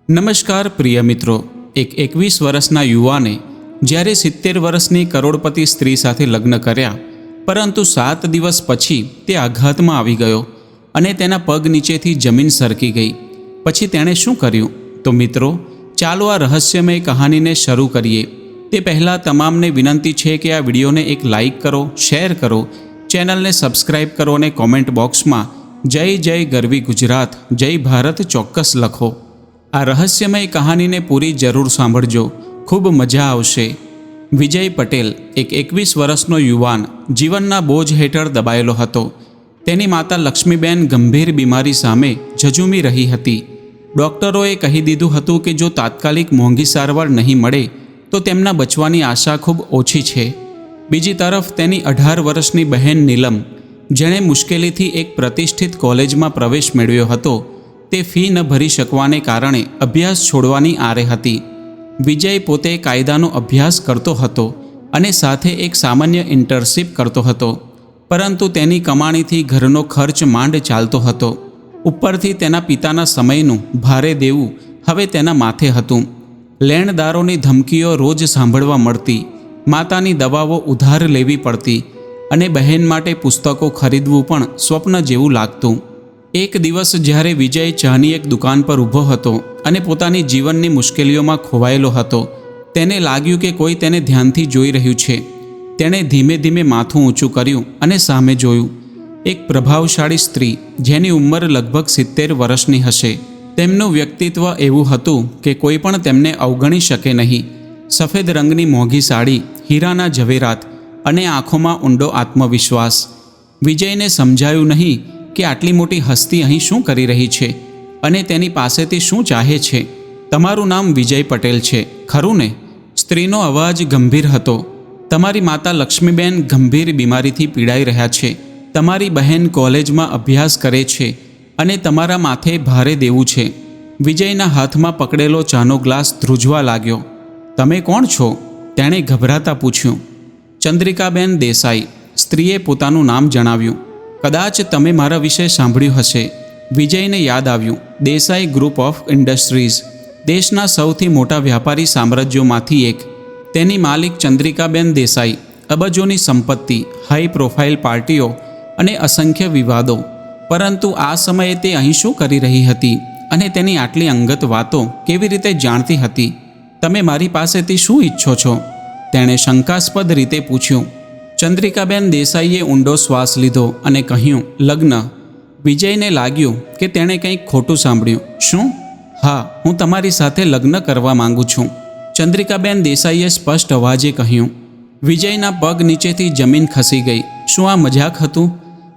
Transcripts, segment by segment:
નમસ્કાર પ્રિય મિત્રો, એક 21 વર્ષના યુવાને જ્યારે 70 વર્ષની કરોડપતિ સ્ત્રી સાથે લગ્ન કર્યા, પરંતુ 7 દિવસ પછી તે આઘાતમાં આવી ગયો અને તેના પગ નીચેથી જમીન સરકી ગઈ. પછી તેણે શું કર્યું? તો મિત્રો, ચાલો આ રહસ્યમય કહાનીને શરૂ કરીએ. તે પહેલાં તમામને વિનંતી છે કે આ વિડીયોને એક લાઇક કરો, શેર કરો, ચેનલને સબસ્ક્રાઇબ કરો અને કોમેન્ટ બોક્સમાં જય જય ગરવી ગુજરાત, જય ભારત ચોક્કસ લખો. આ રહસ્યમય કહાનીને પૂરી જરૂર સાંભળજો, ખૂબ મજા આવશે. વિજય પટેલ એક 21 વર્ષનો યુવાન જીવનના બોજ હેઠળ દબાયેલો હતો. તેની માતા લક્ષ્મીબેન ગંભીર બીમારી સામે ઝઝૂમી રહી હતી. ડૉક્ટરોએ કહી દીધું હતું કે જો તાત્કાલિક મોંઘી સારવાર નહીં મળે તો તેમના બચવાની આશા ખૂબ ઓછી છે. બીજી તરફ તેની 18 વર્ષની બહેન નીલમ, જેણે મુશ્કેલીથી એક પ્રતિષ્ઠિત કોલેજમાં પ્રવેશ મેળવ્યો હતો, તે ફી ન ભરી શકવાને કારણે અભ્યાસ છોડવાની આરે હતી. વિજય પોતે કાયદાનો અભ્યાસ કરતો હતો અને સાથે એક સામાન્ય ઇન્ટર્નશીપ કરતો હતો, પરંતુ તેની કમાણીથી ઘરનો ખર્ચ માંડ ચાલતો હતો. ઉપરથી તેના પિતાના સમયનું ભારે દેવું હવે તેના માથે હતું. લેણદારોની ધમકીઓ રોજ સાંભળવા મળતી, માતાની દવાઓ ઉધાર લેવી પડતી અને બહેન માટે પુસ્તકો ખરીદવું પણ સ્વપ્ન જેવું લાગતું. એક દિવસ જ્યારે વિજય ચાની એક દુકાન પર ઊભો હતો અને પોતાની જીવનની મુશ્કેલીઓમાં ખોવાયેલો હતો, તેને લાગ્યું કે કોઈ તેને ધ્યાનથી જોઈ રહ્યું છે. તેણે ધીમે ધીમે માથું ઊંચું કર્યું અને સામે જોયું. એક પ્રભાવશાળી સ્ત્રી, જેની ઉંમર લગભગ 70 વર્ષની હશે. તેમનું વ્યક્તિત્વ એવું હતું કે કોઈ પણ તેમને અવગણી શકે નહીં. સફેદ રંગની મોંઘી સાડી, હીરાના ઝવેરાત અને આંખોમાં ઊંડો આત્મવિશ્વાસ. વિજયને સમજાયું નહીં કે આટલી મોટી હસ્તી અહીં શું કરી રહી છે અને તેની પાસેથી શું ચાહે છે. તમારું નામ વિજય પટેલ છે, ખરું ને? સ્ત્રીનો અવાજ ગંભીર હતો. તમારી માતા લક્ષ્મીબેન ગંભીર બીમારીથી પીડાઈ રહ્યા છે. તમારી બહેન કોલેજમાં અભ્યાસ કરે છે અને તમારા માથે ભારે દેવું છે. વિજયના હાથમાં પકડેલો ચાનો ગ્લાસ ધ્રુજવા લાગ્યો. તમે કોણ છો? તેણે ગભરાતા પૂછ્યું. ચંદ્રિકાબેન દેસાઈ, સ્ત્રીએ પોતાનું નામ જણાવ્યું. કદાચ તમે મારા વિશે સાંભળ્યું હશે. વિજયને યાદ આવ્યું. દેસાઈ ગ્રુપ ઓફ ઇન્ડસ્ટ્રીઝ, દેશના સૌથી મોટા વ્યાપારી સામ્રાજ્યોમાંથી એક. તેની માલિક ચંદ્રિકાબેન દેસાઈ, અબજોની સંપત્તિ, હાઈ પ્રોફાઇલ પાર્ટીઓ અને અસંખ્ય વિવાદો. પરંતુ આ સમયે તે અહીં શું કરી રહી હતી અને તેની આટલી અંગત વાતો કેવી રીતે જાણતી હતી? તમે મારી પાસેથી શું ઈચ્છો છો? તેણે શંકાસ્પદ રીતે પૂછ્યું. ચંદ્રિકાબેન દેસાઈએ ઊંડો શ્વાસ લીધો અને કહ્યું, લગ્ન. વિજયને લાગ્યું કે તેણે કંઈક ખોટું સાંભળ્યું. શું? હા, હું તમારી સાથે લગ્ન કરવા માંગુ છું, ચંદ્રિકાબેન દેસાઈએ સ્પષ્ટ અવાજે કહ્યું. વિજયના પગ નીચેથી જમીન ખસી ગઈ. શું આ મજાક હતું?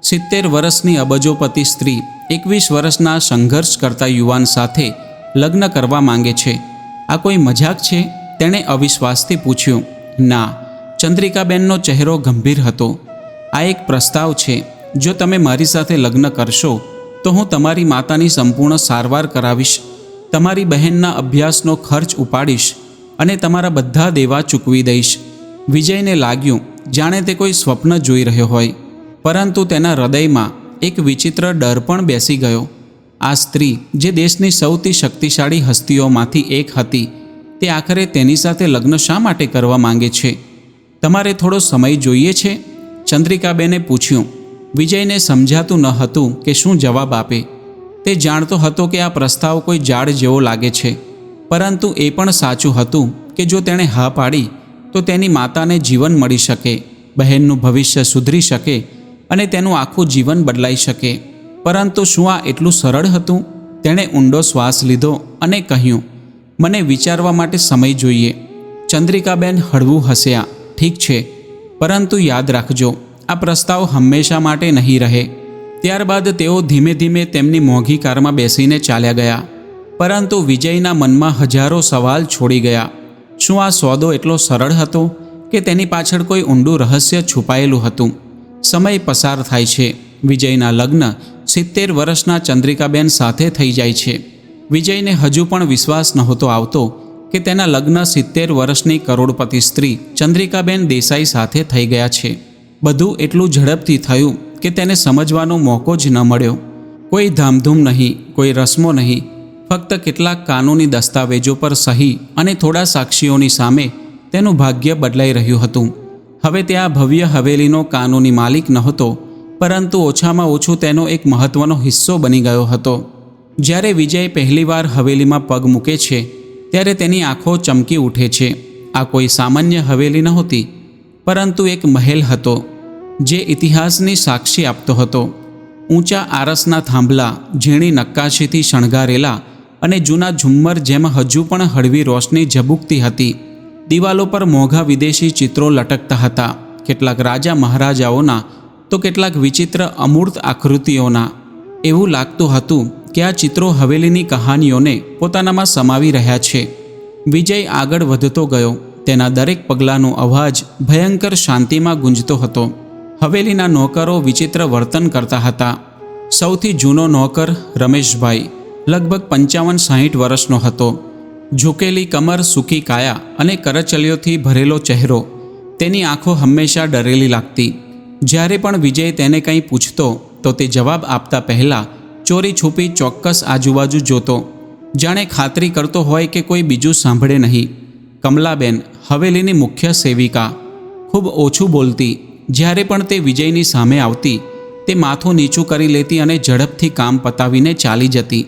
70 વર્ષની અબજોપતિ સ્ત્રી 21 વર્ષના સંઘર્ષ કરતા યુવાન સાથે લગ્ન કરવા માંગે છે. આ કોઈ મજાક છે? તેણે અવિશ્વાસથી પૂછ્યું. ના, ચંદ્રિકાબેનનો ચહેરો ગંભીર હતો. આ એક પ્રસ્તાવ છે. જો તમે મારી સાથે લગ્ન કરશો તો હું તમારી માતાની સંપૂર્ણ સારવાર કરાવીશ, તમારી બહેનના અભ્યાસનો ખર્ચ ઉપાડીશ અને તમારા બધા દેવા ચૂકવી દઈશ. વિજયને લાગ્યું જાણે તે કોઈ સ્વપ્ન જોઈ રહ્યો હોય, પરંતુ તેના હૃદયમાં એક વિચિત્ર ડર પણ બેસી ગયો. આ સ્ત્રી, જે દેશની સૌથી શક્તિશાળી હસ્તીઓમાંથી એક હતી, તે આખરે તેની સાથે લગ્ન શા માટે કરવા માંગે છે? તમારે થોડો સમય જોઈએ છે? ચંદ્રિકાબેને પૂછ્યું. વિજયને સમજાતું ન હતું કે શું જવાબ આપે. તે જાણતો હતો કે આ પ્રસ્તાવ કોઈ જાળ જેવો લાગે છે, પરંતુ એ પણ સાચું હતું કે જો તેણે હા પાડી તો તેની માતાને જીવન મળી શકે, બહેનનું ભવિષ્ય સુધરી શકે અને તેનું આખું જીવન બદલાઈ શકે. પરંતુ શું આ એટલું સરળ હતું? તેણે ઊંડો શ્વાસ લીધો અને કહ્યું, મને વિચારવા માટે સમય જોઈએ. ચંદ્રિકાબેન હળવું હસ્યા. ઠીક છે, પરંતુ યાદ રાખજો, આ પ્રસ્તાવ હંમેશા માટે નહીં રહે. ત્યારબાદ તેઓ ધીમે ધીમે તેમની મોંઘી કારમાં બેસીને ચાલ્યા ગયા. પરંતુ વિજયના મનમાં હજારો સવાલ છોડી ગયા. શું આ સોદો એટલો સરળ હતો કે તેની પાછળ કોઈ ઊંડું રહસ્ય છુપાયેલું હતું? સમય પસાર થાય છે. વિજયના લગ્ન 70 વર્ષના ચંદ્રિકાબેન સાથે થઈ જાય છે. વિજયને હજુ પણ વિશ્વાસ નહોતો આવતો કે તેના લગ્ન 70 વર્ષની કરોડપતિ સ્ત્રી ચંદ્રિકાબેન દેસાઈ સાથે થઈ ગયા છે. બધું એટલું ઝડપથી થયું કે તેને સમજવાનો મોકો જ ન મળ્યો. કોઈ ધામધૂમ નહીં, કોઈ રસમો નહીં, ફક્ત કેટલાક કાનૂની દસ્તાવેજો પર સહી અને થોડા સાક્ષીઓની સામે તેનું ભાગ્ય બદલાઈ રહ્યું હતું. હવે તે આ ભવ્ય હવેલીનો કાનૂની માલિક નહોતો, પરંતુ ઓછામાં ઓછું તેનો એક મહત્ત્વનો હિસ્સો બની ગયો હતો. જ્યારે વિજય પહેલીવાર હવેલીમાં પગ મૂકે છે ત્યારે તેની આંખો ચમકી ઉઠે છે. આ કોઈ સામાન્ય હવેલી નહોતી, પરંતુ એક મહેલ હતો જે ઇતિહાસની સાક્ષી આપતો હતો. ઊંચા આરસના થાંભલા, ઝીણી નક્કાશીથી શણગારેલા અને જૂના ઝુમ્મર જેમાં હજુ પણ હળવી રોશની ઝબૂકતી હતી. દિવાલો પર મોંઘા વિદેશી ચિત્રો લટકતા હતા, કેટલાક રાજા મહારાજાઓના તો કેટલાક વિચિત્ર અમૂર્ત આકૃતિઓના. એવું લાગતું હતું કે આ ચિત્રો હવેલીની કહાનીઓને પોતાનામાં સમાવી રહ્યા છે. વિજય આગળ વધતો ગયો. તેના દરેક પગલાંનો અવાજ ભયંકર શાંતિમાં ગુંજતો હતો. હવેલીના નોકરો વિચિત્ર વર્તન કરતા હતા. સૌથી જૂનો નોકર રમેશભાઈ લગભગ 55-60 વર્ષનો હતો. ઝૂકેલી કમર, સૂકી કાયા અને કરચલીઓથી ભરેલો ચહેરો. તેની આંખો હંમેશા ડરેલી લાગતી. જ્યારે પણ વિજય તેને કંઈ પૂછતો તો તે જવાબ આપતા પહેલાં ચોરી છૂપી ચોક્કસ આજુબાજુ જોતો, જાણે ખાતરી કરતો હોય કે કોઈ બીજું સાંભળે નહીં. કમલાબેન, હવેલીની મુખ્ય સેવિકા, ખૂબ ઓછું બોલતી. જ્યારે પણ તે વિજયની સામે આવતી તે માથું નીચું કરી લેતી અને ઝડપથી કામ પતાવીને ચાલી જતી.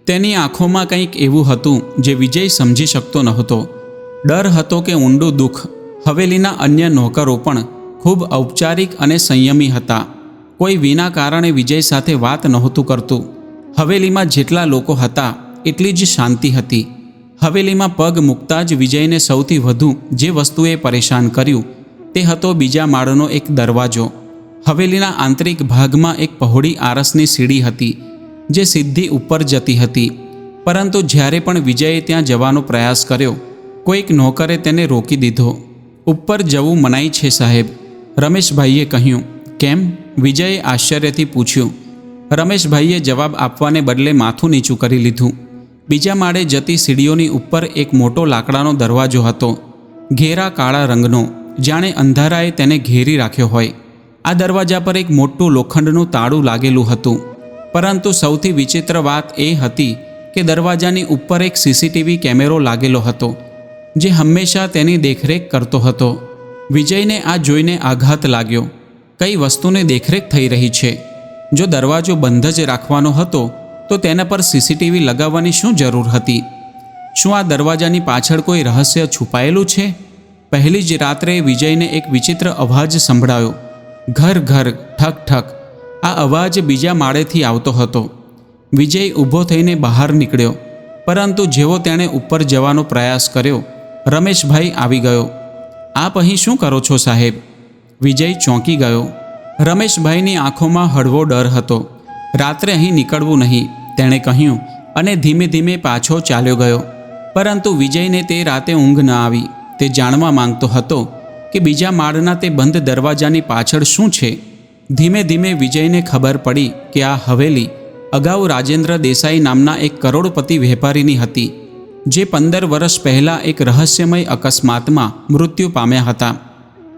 તેની આંખોમાં કંઈક એવું હતું જે વિજય સમજી શકતો નહોતો. ડર હતો કે ઊંડું દુઃખ. હવેલીના અન્ય નોકરો પણ ખૂબ ઔપચારિક અને સંયમી હતા. કોઈ વિના કારણે વિજય સાથે વાત નહોતું કરતું. હવેલીમાં જેટલા લોકો હતા એટલી જ શાંતિ હતી. હવેલીમાં પગ મૂકતા જ વિજયને સૌથી વધુ જે વસ્તુએ પરેશાન કર્યું તે હતો બીજા માળનો એક દરવાજો. હવેલીના આંતરિક ભાગમાં એક પહોળી આરસની સીડી હતી જે સીધી ઉપર જતી હતી. પરંતુ જ્યારે પણ વિજયે ત્યાં જવાનો પ્રયાસ કર્યો, કોઈક નોકરે તેને રોકી દીધો. ઉપર જવું મનાઈ છે સાહેબ, રમેશભાઈએ કહ્યું. કેમ? વિજયે આશ્ચર્યથી પૂછ્યું. રમેશભાઈએ જવાબ આપવાને બદલે માથું નીચું કરી લીધું. બીજા માળે જતી સીડીઓની ઉપર એક મોટો લાકડાનો દરવાજો હતો, ઘેરા કાળા રંગનો, જાણે અંધારાએ તેને ઘેરી રાખ્યો હોય. આ દરવાજા પર એક મોટું લોખંડનું તાળું લાગેલું હતું. પરંતુ સૌથી વિચિત્ર વાત એ હતી કે દરવાજાની ઉપર એક સીસીટીવી કેમેરો લાગેલો હતો જે હંમેશા તેની દેખરેખ કરતો હતો. વિજયને આ જોઈને આઘાત લાગ્યો. કઈ વસ્તુની દેખરેખ થઈ રહી છે? જો દરવાજો બંધ જ રાખવાનો હતો તો તેના પર સીસીટીવી લગાવવાની શું જરૂર હતી? શું આ દરવાજાની પાછળ કોઈ રહસ્ય છુપાયેલું છે? પહેલી જ રાત્રે વિજયને એક વિચિત્ર અવાજ સંભળાયો. ઘર ઘર, ઠક ઠક. આ અવાજ બીજા માળેથી આવતો હતો. વિજય ઊભો થઈને બહાર નીકળ્યો, પરંતુ જેવો તેણે ઉપર જવાનો પ્રયાસ કર્યો, રમેશભાઈ આવી ગયો. આપ અહીં શું કરો છો સાહેબ? વિજય ચોંકી ગયો. રમેશભાઈની આંખોમાં હળવો ડર હતો. રાત્રે અહીં નીકળવું નહીં, તેણે કહ્યું અને ધીમે ધીમે પાછો ચાલ્યો ગયો. પરંતુ વિજયને તે રાતે ઊંઘ ન આવી. તે જાણવા માંગતો હતો કે બીજા માળના તે બંધ દરવાજાની પાછળ શું છે. ધીમે ધીમે વિજયને ખબર પડી કે આ હવેલી અગાઉ રાજેન્દ્ર દેસાઈ નામના એક કરોડપતિ વેપારીની હતી, જે 15 વર્ષ પહેલાં એક રહસ્યમય અકસ્માતમાં મૃત્યુ પામ્યા હતા.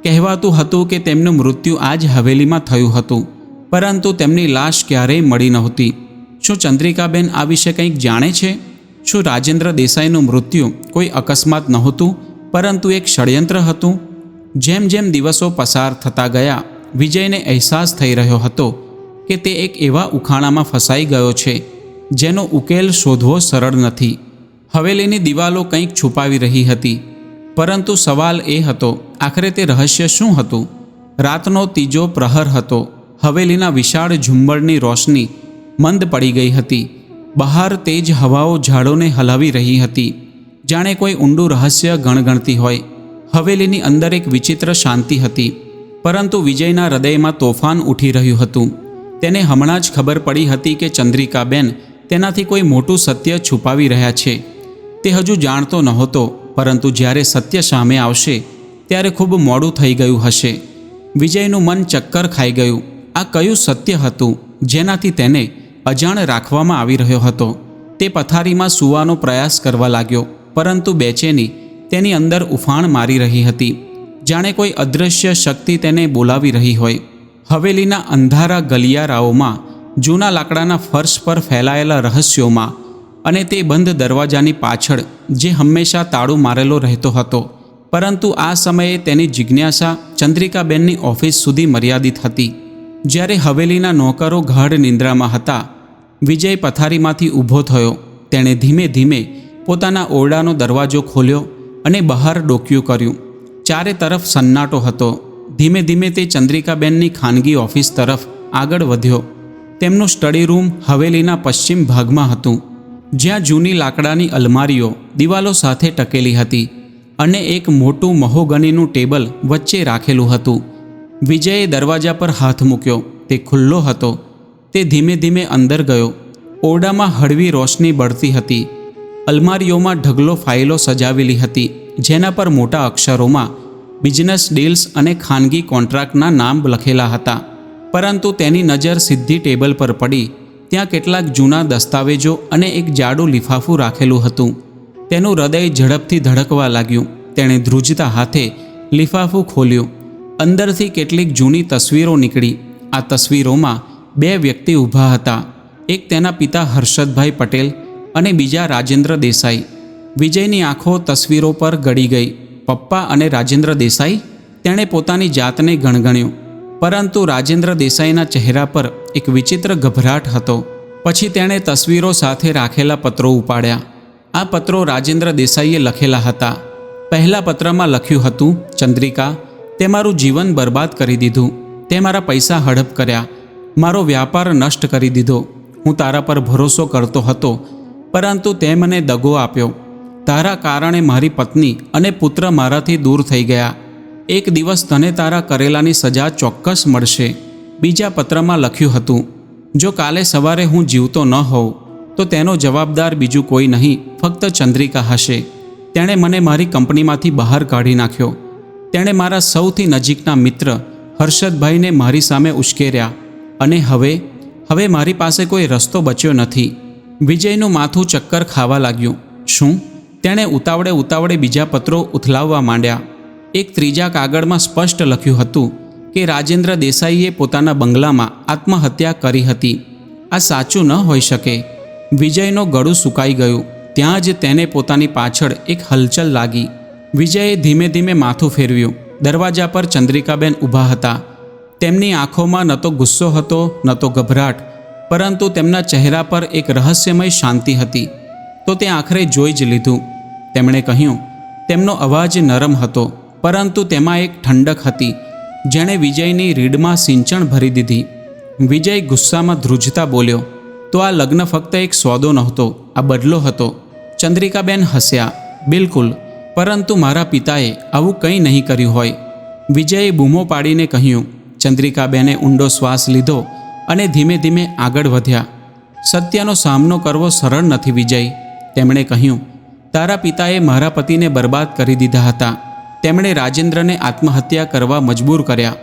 કહેવાતું હતું કે તેમનું મૃત્યુ આ જ હવેલીમાં થયું હતું, પરંતુ તેમની લાશ ક્યારેય મળી નહોતી. શું ચંદ્રિકાબેન આ વિશે કંઈક જાણે છે? શું રાજેન્દ્ર દેસાઈનું મૃત્યુ કોઈ અકસ્માત નહોતું, પરંતુ એક ષડયંત્ર હતું? જેમ જેમ દિવસો પસાર થતા ગયા, વિજયને અહેસાસ થઈ રહ્યો હતો કે તે એક એવા ઉખાણામાં ફસાઈ ગયો છે જેનો ઉકેલ શોધવો સરળ નથી. હવેલીની દિવાલો કંઈક છુપાવી રહી હતી, પરંતુ સવાલ એ હતો, આખરે તે રહસ્ય શું હતું? રાતનો ત્રીજો પ્રહર હતો. હવેલીના વિશાળ ઝુંબળની રોશની મંદ પડી ગઈ હતી. બહાર તેજ હવાઓ ઝાડોને હલાવી રહી હતી, જાણે કોઈ ઊંડું રહસ્ય ગણગણતી હોય. હવેલીની અંદર એક વિચિત્ર શાંતિ હતી, પરંતુ વિજયના હૃદયમાં તોફાન ઉઠી રહ્યું હતું. તેને હમણાં જ ખબર પડી હતી કે ચંદ્રિકાબેન તેનાથી કોઈ મોટું સત્ય છુપાવી રહ્યા છે. તે હજુ જાણતો નહોતો, પરંતુ જ્યારે સત્ય સામે આવશે ત્યારે ખૂબ મોડું થઈ ગયું હશે. વિજયનું મન ચક્કર ખાઈ ગયું. આ કયું સત્ય હતું જેનાથી તેને અજાણ રાખવામાં આવી રહ્યો હતો? તે પથારીમાં સૂવાનો પ્રયાસ કરવા લાગ્યો, પરંતુ બેચેની તેની અંદર ઉફાણ મારી રહી હતી, જાણે કોઈ અદૃશ્ય શક્તિ તેને બોલાવી રહી હોય. હવેલીના અંધારા ગલિયારાઓમાં, જૂના લાકડાના ફર્શ પર ફેલાયેલા રહસ્યોમાં અને તે બંધ દરવાજાની પાછળ જે હંમેશા તાળું મારેલો રહેતો હતો, પરંતુ આ સમયે તેની જિજ્ઞાસા ચંદ્રિકાબેનની ઓફિસ સુધી મર્યાદિત હતી. જ્યારે હવેલીના નોકરો ગાઢ નિંદ્રામાં હતા, વિજય પથારીમાંથી ઊભો થયો. તેણે ધીમે ધીમે પોતાના ઓરડાનો દરવાજો ખોલ્યો અને બહાર ડોકિયું કર્યું. ચારે તરફ સન્નાટો હતો. ધીમે ધીમે તે ચંદ્રિકાબેનની ખાનગી ઓફિસ તરફ આગળ વધ્યો. તેમનું સ્ટડી રૂમ હવેલીના પશ્ચિમ ભાગમાં હતું, જ્યાં જૂની લાકડાની અલમારીઓ દિવાલો સાથે ટકેલી હતી અને એક મોટું મહોગનીનું ટેબલ વચ્ચે રાખેલું હતું. વિજયે દરવાજા પર હાથ મૂક્યો. તે ખુલ્લો હતો. તે ધીમે ધીમે અંદર ગયો. ઓરડામાં હળવી રોશની બળતી હતી. અલમારીઓમાં ઢગલો ફાઇલો સજાવેલી હતી, જેના પર મોટા અક્ષરોમાં બિઝનેસ ડીલ્સ અને ખાનગી કોન્ટ્રાક્ટના નામ લખેલા હતા. પરંતુ તેની નજર સીધી ટેબલ પર પડી. ત્યાં કેટલાક જૂના દસ્તાવેજો અને એક જાડું લિફાફું રાખેલું હતું. તેનું હૃદય ઝડપથી ધડકવા લાગ્યું. તેણે ધ્રુજતા હાથે લિફાફું ખોલ્યું. અંદરથી કેટલીક જૂની તસવીરો નીકળી. આ તસવીરોમાં બે વ્યક્તિ ઊભા હતા. એક તેના પિતા હર્ષદભાઈ પટેલ અને બીજા રાજેન્દ્ર દેસાઈ. વિજયની આંખો તસવીરો પર ગળી ગઈ. પપ્પા અને રાજેન્દ્ર દેસાઈ? તેણે પોતાની જાતને ગણગણ્યું. પરંતુ રાજેન્દ્ર દેસાઈના ચહેરા પર એક વિચિત્ર ગભરાટ હતો. પછી તેણે તસવીરો સાથે રાખેલા પત્રો ઉપાડ્યા. આ પત્રો રાજેન્દ્ર દેસાઈએ લખેલા હતા. પહેલા પત્રમાં લખ્યું હતું, ચંદ્રિકા, તે મારું જીવન બરબાદ કરી દીધું. તે મારા પૈસા હડપ કર્યા. મારો વ્યાપાર નષ્ટ કરી દીધો. હું તારા પર ભરોસો કરતો હતો, પરંતુ તે મને દગો આપ્યો. તારા કારણે મારી પત્ની અને પુત્ર મારાથી દૂર થઈ ગયા. એક દિવસ તને તારા કરેલાની સજા ચોક્કસ મળશે. બીજા પત્રમાં લખ્યું હતું, જો કાલે સવારે હું જીવતો ન હોઉં તો તેનો જવાબદાર બીજું કોઈ નહીં, ફક્ત ચંદ્રિકા હશે. તેણે મને મારી કંપનીમાંથી બહાર કાઢી નાખ્યો. તેણે મારા સૌથી નજીકના મિત્ર હર્ષદભાઈને મારી સામે ઉશ્કેર્યા. અને હવે મારી પાસે કોઈ રસ્તો બચ્યો નથી. વિજયનું માથું ચક્કર ખાવા લાગ્યું. શું? તેણે ઉતાવળે બીજા પત્રો ઉથલાવવા માંડ્યા. એક ત્રીજા કાગળમાં સ્પષ્ટ લખ્યું હતું કે રાજેન્દ્ર દેસાઈએ પોતાના બંગલામાં આત્મહત્યા કરી હતી. આ સાચું ન હોઈ શકે. વિજયનું ગળું સુકાઈ ગયું. ત્યાં જ તેને પોતાની પાછળ એક હલચલ લાગી. વિજયે ધીમે ધીમે માથું ફેરવ્યું. દરવાજા પર ચંદ્રિકાબેન ઊભા હતા. તેમની આંખોમાં ન તો ગુસ્સો હતો, ન તો ગભરાટ, પરંતુ તેમના ચહેરા પર એક રહસ્યમય શાંતિ હતી. તો તે આખરે જોઈ જ લીધું. તેમણે કહ્યું. તેમનો અવાજ નરમ હતો, પરંતુ તેમાં એક ઠંડક હતી, જેણે વિજયની રીઢમાં સિંચણ ભરી દીધી. વિજય ગુસ્સામાં ધ્રુજતા બોલ્યો, તો આ લગ્ન ફક્ત એક સોદો નહોતો, આ બદલો હતો. ચંદ્રિકાબેન હસ્યા. બિલકુલ, પરંતુ મારા પિતાએ આવું કંઈ નહીં કર્યું હોય. વિજયે બૂમો પાડીને કહ્યું. ચંદ્રિકાબેને ઊંડો શ્વાસ લીધો અને ધીમે ધીમે આગળ વધ્યા. સત્યનો સામનો કરવો સરળ નથી વિજય. તેમણે કહ્યું, તારા પિતાએ મારા પતિને બરબાદ કરી દીધા હતા. તેમણે રાજેન્દ્રને આત્મહત્યા કરવા મજબૂર કર્યા.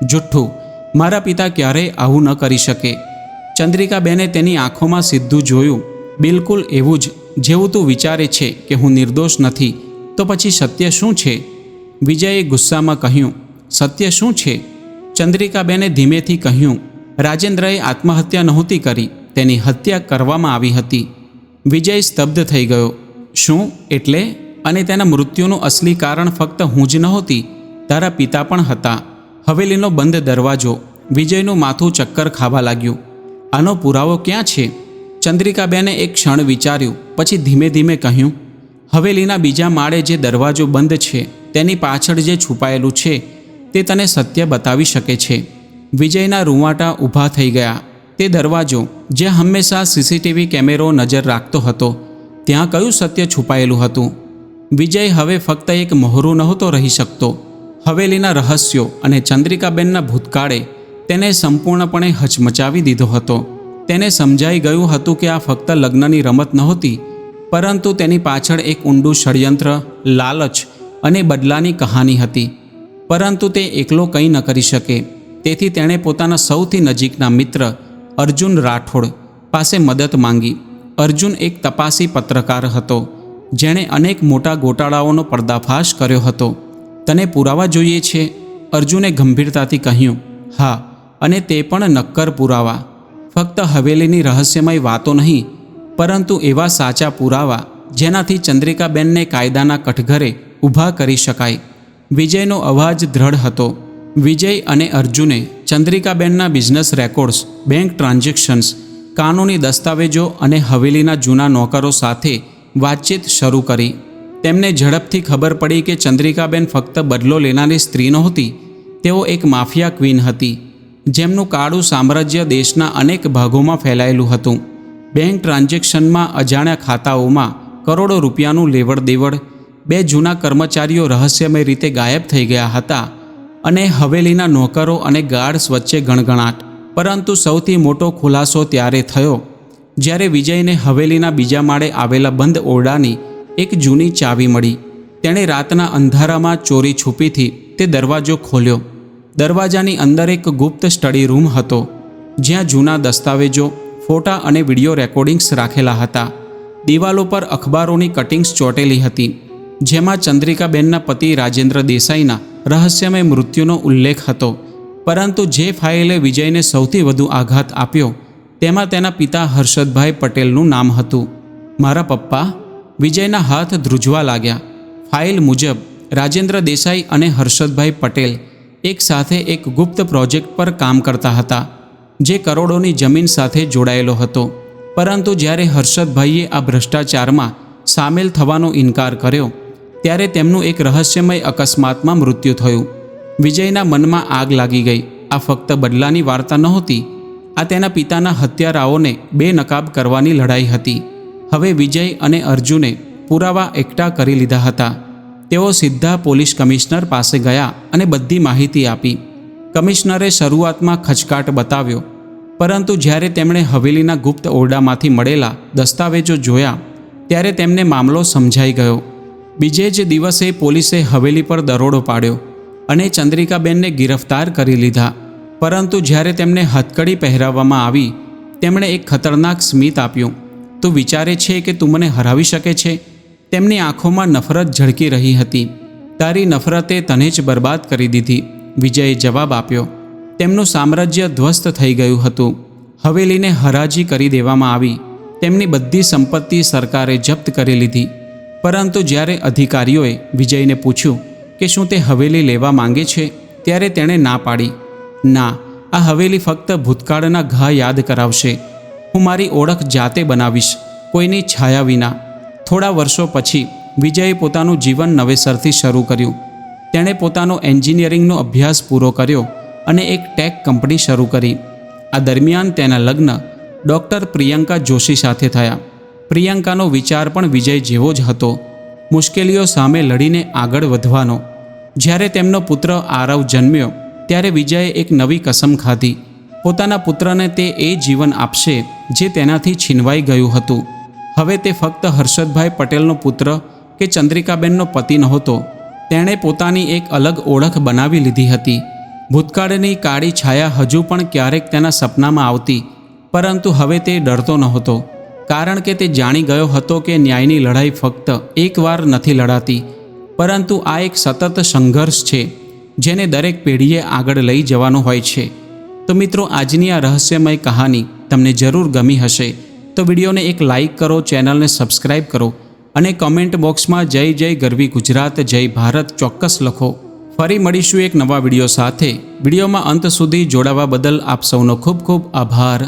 જુઠ્ઠું. મારા પિતા ક્યારેય આવું ન કરી શકે. ચંદ્રિકાબેને તેની આંખોમાં સીધું જોયું. બિલકુલ એવું જ, જેવું તું વિચારે છે કે હું નિર્દોષ નથી. તો પછી સત્ય શું છે? વિજયે ગુસ્સામાં કહ્યું. સત્ય શું છે? ચંદ્રિકાબેને ધીમેથી કહ્યું. રાજેન્દ્રએ આત્મહત્યા નહોતી કરી, તેની હત્યા કરવામાં આવી હતી. વિજય સ્તબ્ધ થઈ ગયો. શું એટલે? અને તેના મૃત્યુનું અસલી કારણ ફક્ત હું જ નહોતી, તારા પિતા પણ હતા. હવેલીનો બંધ દરવાજો. વિજયનું માથું ચક્કર ખાવા લાગ્યું. આનો પુરાવો ક્યાં છે? ચંદ્રિકાબેને એક ક્ષણ વિચાર્યું, પછી ધીમે ધીમે કહ્યું. હવેલીના બીજા માળે જે દરવાજો બંધ છે, તેની પાછળ જે છુપાયેલું છે તે તને સત્ય બતાવી શકે છે. વિજયના રૂંવાટા ઊભા થઈ ગયા. તે દરવાજો, જે હંમેશા સીસીટીવી કેમેરો નજર રાખતો હતો, ત્યાં કયું સત્ય છુપાયેલું હતું? વિજય હવે ફક્ત એક મોહરું નહોતો રહી શકતો. હવેલીના રહસ્યો અને ચંદ્રિકાબેનના ભૂતકાળે તેને સંપૂર્ણપણે હચમચાવી દીધો હતો. તેને સમજાઈ ગયું હતું કે આ ફક્ત લગ્નની રમત નહોતી, પરંતુ તેની પાછળ એક ઊંડું ષડયંત્ર, લાલચ અને બદલાની કહાની હતી. પરંતુ તે એકલો કંઈ ન કરી શકે. તેથી તેણે પોતાના સૌથી નજીકના મિત્ર અર્જુન રાઠોડ પાસે મદદ માંગી. અર્જુન એક તપાસી પત્રકાર હતો, જેણે અનેક મોટા ગોટાળાઓનો પર્દાફાશ કર્યો હતો. તને પુરાવા જોઈએ છે? અર્જુને ગંભીરતાથી કહ્યું. હા, અને તે પણ નક્કર પુરાવા. ફક્ત હવેલીની રહસ્યમય વાતો નહીં, પરંતુ એવા સાચા પુરાવા જેનાથી ચંદ્રિકાબેનને કાયદાના કઠઘરે ઊભા કરી શકાય. વિજયનો અવાજ દ્રઢ હતો. વિજય અને અર્જુને ચંદ્રિકાબેનના બિઝનેસ રેકોર્ડ્સ, બેંક ટ્રાન્ઝેક્શન્સ, કાનૂની દસ્તાવેજો અને હવેલીના જૂના નોકરો સાથે વાતચીત શરૂ કરી. તેમને ઝડપથી ખબર પડી કે ચંદ્રિકાબેન ફક્ત બદલો લેનારી સ્ત્રી નહોતી, તેઓ એક માફિયા ક્વીન હતી, જેમનું કાળું સામ્રાજ્ય દેશના અનેક ભાગોમાં ફેલાયેલું હતું. બેંક ટ્રાન્ઝેક્શનમાં, અજાણ્યા ખાતાઓમાં કરોડો રૂપિયાનું લેવડ દેવડ, 2 જૂના કર્મચારીઓ રહસ્યમય રીતે ગાયબ થઈ ગયા હતા અને હવેલીના નોકરો અને ગાર્ડ્સ વચ્ચે ગણગણાટ. પરંતુ સૌથી મોટો ખુલાસો ત્યારે થયો જ્યારે વિજયને હવેલીના બીજા માળે આવેલા બંધ ઓરડાની એક જૂની ચાવી મળી. તેણે રાતના અંધારામાં ચોરી છુપીથી તે દરવાજો ખોલ્યો. દરવાજાની અંદર એક ગુપ્ત સ્ટડી રૂમ હતો, જ્યાં જૂના દસ્તાવેજો, ફોટા અને વિડીયો રેકોર્ડિંગ્સ રાખેલા હતા. દિવાલો પર અખબારોની કટિંગ્સ ચોંટેલી હતી, જેમાં ચંદ્રિકાબેનના પતિ રાજેન્દ્ર દેસાઈના રહસ્યમય મૃત્યુનો ઉલ્લેખ હતો. પરંતુ જે ફાઇલે વિજયને સૌથી વધુ આઘાત આપ્યો તેમાં તેના પિતા હર્ષદભાઈ પટેલનું નામ હતું. મારા પપ્પા? વિજયના હાથ ધ્રુજવા લાગ્યા. ફાઇલ મુજબ રાજેન્દ્ર દેસાઈ અને હર્ષદભાઈ પટેલ એક સાથે એક ગુપ્ત પ્રોજેક્ટ પર કામ કરતા હતા, જે કરોડોની જમીન સાથે જોડાયેલો હતો. પરંતુ જ્યારે હર્ષદભાઈએ આ ભ્રષ્ટાચારમાં સામેલ થવાનો ઇનકાર કર્યો, ત્યારે તેમનું એક રહસ્યમય અકસ્માતમાં મૃત્યુ થયું. વિજયના મનમાં આગ લાગી ગઈ. આ ફક્ત બદલાની વાર્તા નહોતી, આ તેના પિતાના હત્યારાઓને બેનકાબ કરવાની લડાઈ હતી. હવે વિજય અને અર્જુને પુરાવા એકઠા કરી લીધા હતા. તેઓ સીધા પોલીસ કમિશનર પાસે ગયા અને બધી માહિતી આપી. કમિશનરે શરૂઆતમાં ખચકાટ બતાવ્યો, પરંતુ જ્યારે તેમણે હવેલીના ગુપ્ત ઓરડામાંથી મળેલા દસ્તાવેજો જોયા, ત્યારે તેમને મામલો સમજાઈ ગયો. બીજે જ દિવસે પોલીસે હવેલી પર દરોડો પાડ્યો અને ચંદ્રિકાબેનને ગિરફ્તાર કરી લીધા. પરંતુ જ્યારે તેમને હથકડી પહેરાવવામાં આવી, તેમણે એક ખતરનાક સ્મિત આપ્યું. તું વિચારે છે કે તું મને હરાવી શકે છે? તેમની આંખોમાં નફરત ઝળકી રહી હતી. તારી નફરતે તને જ બરબાદ કરી દીધી, વિજયે જવાબ આપ્યો. તેમનું સામ્રાજ્ય ધ્વસ્ત થઈ ગયું હતું. હવેલીને હરાજી કરી દેવામાં આવી. તેમની બધી સંપત્તિ સરકારે જપ્ત કરી લીધી. પરંતુ જ્યારે અધિકારીઓએ વિજયને પૂછ્યું કે શું તે હવેલી લેવા માંગે છે, ત્યારે તેણે ના પાડી. ના, આ હવેલી ફક્ત ભૂતકાળના ઘા યાદ કરાવશે. હું મારી ઓળખ જાતે બનાવીશ, કોઈની છાયા વિના. થોડા વર્ષો પછી વિજયે પોતાનું જીવન નવેસરથી શરૂ કર્યું. તેણે પોતાનો એન્જિનિયરિંગનો અભ્યાસ પૂરો કર્યો અને એક ટેક કંપની શરૂ કરી. આ દરમિયાન તેના લગ્ન ડૉક્ટર પ્રિયંકા જોશી સાથે થયા. પ્રિયંકાનો વિચાર પણ વિજય જેવો જ હતો, મુશ્કેલીઓ સામે લડીને આગળ વધવાનો. જ્યારે તેમનો પુત્ર આરવ જન્મ્યો, ત્યારે વિજયે એક નવી કસમ ખાધી. પોતાના પુત્રને તે એ જીવન આપશે જે તેનાથી છીનવાઈ ગયું હતું. હવે તે ફક્ત હર્ષદભાઈ પટેલનો પુત્ર કે ચંદ્રિકાબેનનો પતિ નહોતો. તેણે પોતાની એક અલગ ઓળખ બનાવી લીધી હતી. ભૂતકાળની કાળી છાયા હજુ પણ ક્યારેક તેના સપનામાં આવતી, પરંતુ હવે તે ડરતો નહોતો, કારણ કે તે જાણી ગયો હતો કે ન્યાયની લડાઈ ફક્ત એકવાર નથી લડાતી, પરંતુ આ એક સતત સંઘર્ષ છે જેને દરેક પેઢીએ આગળ લઈ જવાનો હોય છે. તો મિત્રો, આજની આ રહસ્યમય કહાની તમને જરૂર ગમી હશે તો વિડીયોને એક લાઇક કરો, ચેનલને સબસ્ક્રાઇબ કરો અને કમેન્ટ બોક્સમાં જય જય ગરવી ગુજરાત, જય ભારત ચોક્કસ લખો. ફરી મળીશું એક નવા વિડીયો સાથે. વિડીયોમાં અંત સુધી જોડાવા બદલ આપ સૌનો ખૂબ ખૂબ આભાર.